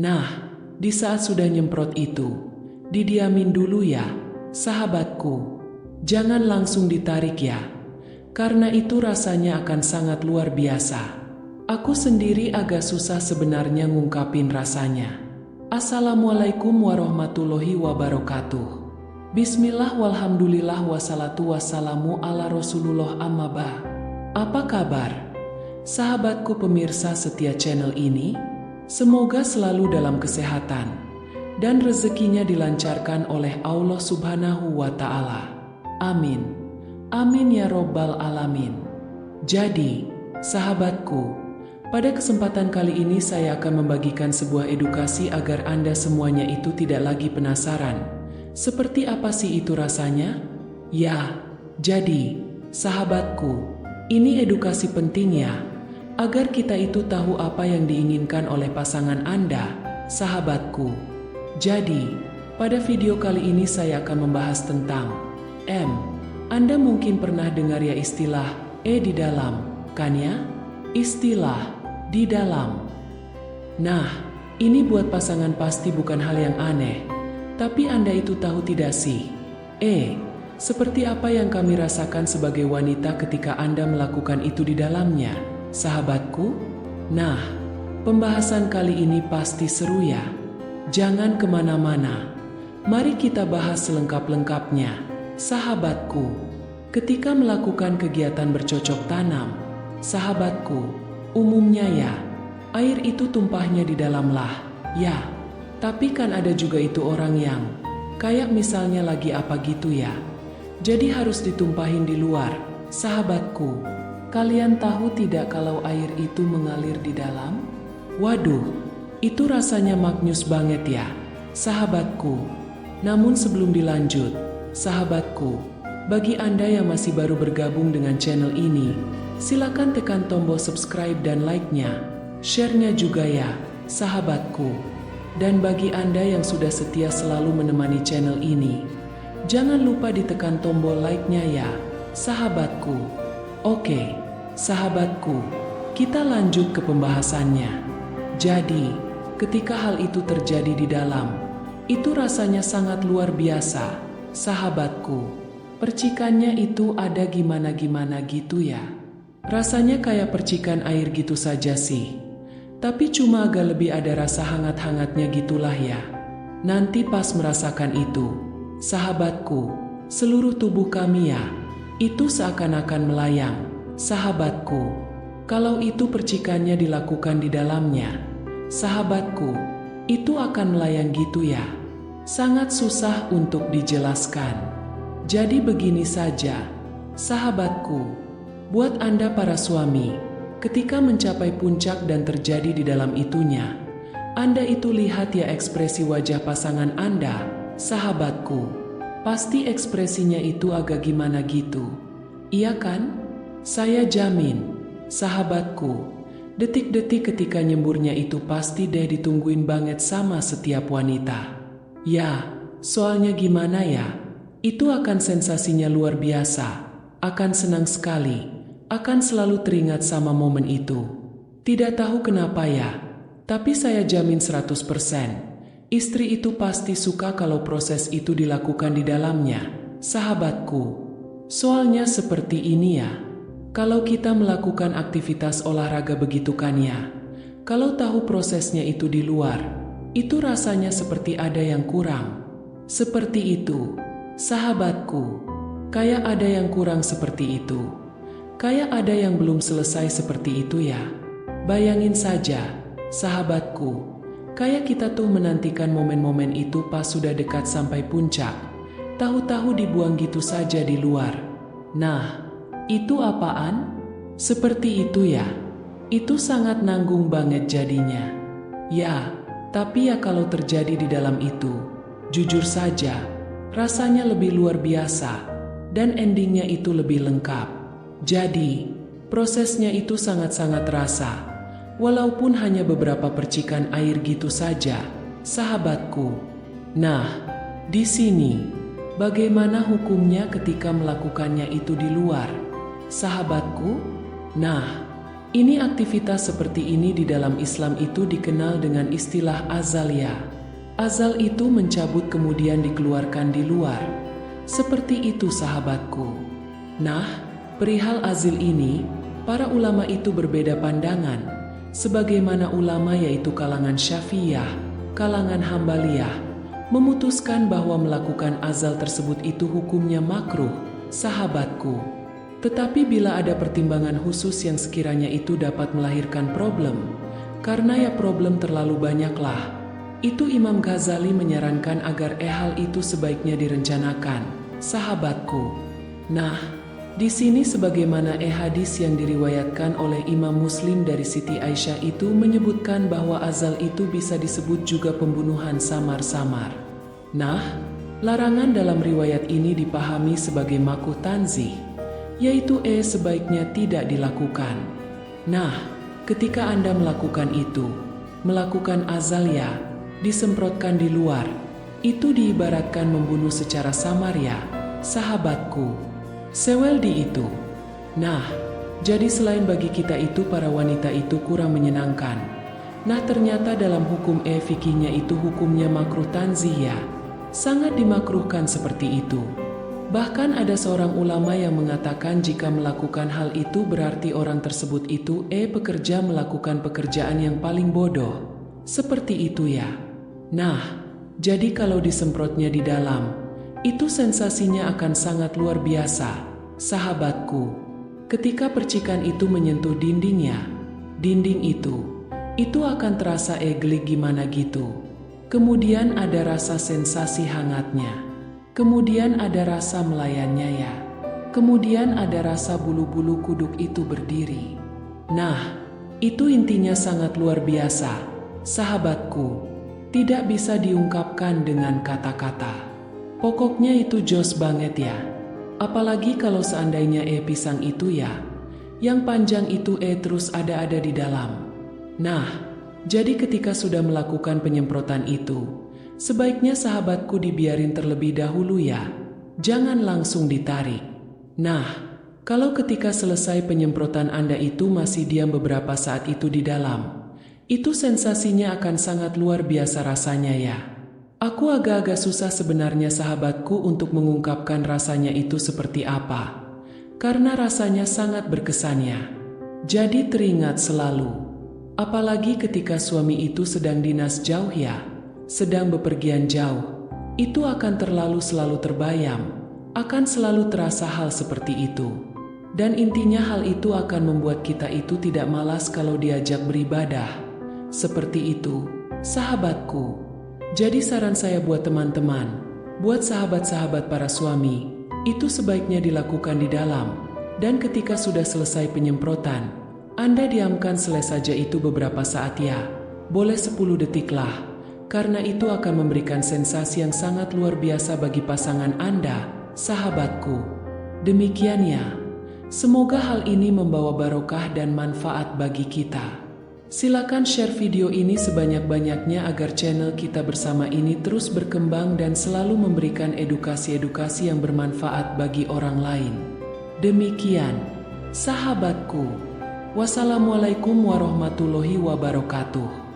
Nah, di saat sudah nyemprot itu, didiamin dulu ya, sahabatku. Jangan langsung ditarik ya, karena itu rasanya akan sangat luar biasa. Aku sendiri agak susah sebenarnya ngungkapin rasanya. Assalamualaikum warahmatullahi wabarakatuh. Bismillah walhamdulillah wassalatu wassalamu ala rasulullah amma ba. Apa kabar? Sahabatku pemirsa setia channel ini, semoga selalu dalam kesehatan dan rezekinya dilancarkan oleh Allah Subhanahu wa Ta'ala. Amin. Amin ya Robbal Alamin. Jadi, sahabatku, pada kesempatan kali ini saya akan membagikan sebuah edukasi agar Anda semuanya itu tidak lagi penasaran. Seperti apa sih itu rasanya? Ya, jadi, sahabatku, ini edukasi penting ya, agar kita itu tahu apa yang diinginkan oleh pasangan Anda, sahabatku. Jadi, pada video kali ini saya akan membahas tentang Anda mungkin pernah dengar ya istilah di dalam, kan ya? Istilah di dalam. Nah, ini buat pasangan pasti bukan hal yang aneh. Tapi Anda itu tahu tidak sih? Seperti apa yang kami rasakan sebagai wanita ketika Anda melakukan itu di dalamnya, sahabatku? Nah, pembahasan kali ini pasti seru ya. Jangan kemana-mana. Mari kita bahas selengkap-lengkapnya, sahabatku. Ketika melakukan kegiatan bercocok tanam, sahabatku, umumnya ya, air itu tumpahnya di dalam lah, ya. Tapi kan ada juga itu orang yang, kayak misalnya lagi apa gitu ya. Jadi harus ditumpahin di luar, sahabatku. Kalian tahu tidak kalau air itu mengalir di dalam? Waduh, itu rasanya maknyus banget ya, sahabatku. Namun sebelum dilanjut, sahabatku, bagi Anda yang masih baru bergabung dengan channel ini, silakan tekan tombol subscribe dan like-nya, share-nya juga ya, sahabatku. Dan bagi Anda yang sudah setia selalu menemani channel ini, jangan lupa ditekan tombol like-nya ya, sahabatku. Oke, sahabatku, kita lanjut ke pembahasannya. Jadi, ketika hal itu terjadi di dalam, itu rasanya sangat luar biasa, sahabatku. Percikannya itu ada gimana-gimana gitu ya. Rasanya kayak percikan air gitu saja sih. Tapi cuma agak lebih ada rasa hangat-hangatnya gitulah ya. Nanti pas merasakan itu, sahabatku, seluruh tubuh kami ya, itu seakan-akan melayang, sahabatku. Kalau itu percikannya dilakukan di dalamnya, sahabatku, itu akan melayang gitu ya. Sangat susah untuk dijelaskan. Jadi begini saja, sahabatku, buat Anda para suami, ketika mencapai puncak dan terjadi di dalam itunya, Anda itu lihat ya ekspresi wajah pasangan Anda, sahabatku. Pasti ekspresinya itu agak gimana gitu. Iya kan? Saya jamin, sahabatku, detik-detik ketika nyemburnya itu pasti deh ditungguin banget sama setiap wanita. Ya, soalnya gimana ya? Itu akan sensasinya luar biasa, akan senang sekali. Akan selalu teringat sama momen itu. Tidak tahu kenapa ya, tapi saya jamin 100%. Istri itu pasti suka kalau proses itu dilakukan di dalamnya, sahabatku. Soalnya seperti ini ya, kalau kita melakukan aktivitas olahraga begitu kan ya, kalau tahu prosesnya itu di luar, itu rasanya seperti ada yang kurang. Seperti itu, sahabatku, kayak ada yang kurang seperti itu. Kayak ada yang belum selesai seperti itu ya. Bayangin saja, sahabatku, kayak kita tuh menantikan momen-momen itu pas sudah dekat sampai puncak. Tahu-tahu dibuang gitu saja di luar. Nah, itu apaan? Seperti itu ya. Itu sangat nanggung banget jadinya. Ya, tapi ya kalau terjadi di dalam itu, jujur saja, rasanya lebih luar biasa. Dan endingnya itu lebih lengkap. Jadi, prosesnya itu sangat-sangat terasa, walaupun hanya beberapa percikan air gitu saja, sahabatku. Nah, di sini, bagaimana hukumnya ketika melakukannya itu di luar, sahabatku? Nah, Ini aktivitas seperti ini di dalam Islam itu dikenal dengan istilah azaliyah. Azal itu mencabut kemudian dikeluarkan di luar. Seperti itu sahabatku. Nah, perihal azil ini, para ulama itu berbeda pandangan. Sebagaimana ulama yaitu kalangan Syafi'iyah, kalangan Hambaliyah, memutuskan bahwa melakukan azal tersebut itu hukumnya makruh, sahabatku. Tetapi bila ada pertimbangan khusus yang sekiranya itu dapat melahirkan problem, karena ya problem terlalu banyaklah, itu Imam Ghazali menyarankan agar hal itu sebaiknya direncanakan, sahabatku. Nah, di sini sebagaimana hadis yang diriwayatkan oleh Imam Muslim dari Siti Aisyah itu menyebutkan bahwa azal itu bisa disebut juga pembunuhan samar-samar. Nah, larangan dalam riwayat ini dipahami sebagai makruh tanzih, yaitu sebaiknya tidak dilakukan. Nah, ketika Anda melakukan itu, melakukan azaliyah, disemprotkan di luar, itu diibaratkan membunuh secara samar ya, sahabatku. Seweldi itu. Nah, jadi selain bagi kita itu para wanita itu kurang menyenangkan. Nah ternyata dalam hukum fikihnya itu hukumnya makruh tanzih ya. Sangat dimakruhkan seperti itu. Bahkan ada seorang ulama yang mengatakan jika melakukan hal itu berarti orang tersebut itu pekerja melakukan pekerjaan yang paling bodoh. Seperti itu ya. Nah, jadi kalau disemprotnya di dalam, itu sensasinya akan sangat luar biasa, sahabatku. Ketika percikan itu menyentuh dindingnya, dinding itu akan terasa geli gimana gitu. Kemudian ada rasa sensasi hangatnya. Kemudian ada rasa melayannya ya. Kemudian ada rasa bulu-bulu kuduk itu berdiri. Nah, itu intinya sangat luar biasa, sahabatku. Tidak bisa diungkapkan dengan kata-kata. Pokoknya itu jos banget ya. Apalagi kalau seandainya pisang itu ya, yang panjang itu terus ada di dalam. Nah, jadi ketika sudah melakukan penyemprotan itu, sebaiknya sahabatku dibiarin terlebih dahulu ya. Jangan langsung ditarik. Nah, kalau ketika selesai penyemprotan Anda itu masih diam beberapa saat itu di dalam, itu sensasinya akan sangat luar biasa rasanya ya. Aku agak-agak susah sebenarnya sahabatku untuk mengungkapkan rasanya itu seperti apa. Karena rasanya sangat berkesan ya. Jadi teringat selalu. Apalagi ketika suami itu sedang dinas jauh ya. Sedang bepergian jauh, itu akan selalu terbayang, akan selalu terasa hal seperti itu. Dan intinya hal itu akan membuat kita itu tidak malas kalau diajak beribadah. Seperti itu, sahabatku. Jadi saran saya buat teman-teman, buat sahabat-sahabat para suami, itu sebaiknya dilakukan di dalam. Dan ketika sudah selesai penyemprotan, Anda diamkan saja itu beberapa saat ya, boleh 10 detik lah. Karena itu akan memberikan sensasi yang sangat luar biasa bagi pasangan Anda, sahabatku. Demikian ya. Semoga hal ini membawa barokah dan manfaat bagi kita. Silakan share video ini sebanyak-banyaknya agar channel kita bersama ini terus berkembang dan selalu memberikan edukasi-edukasi yang bermanfaat bagi orang lain. Demikian, sahabatku. Wassalamualaikum warahmatullahi wabarakatuh.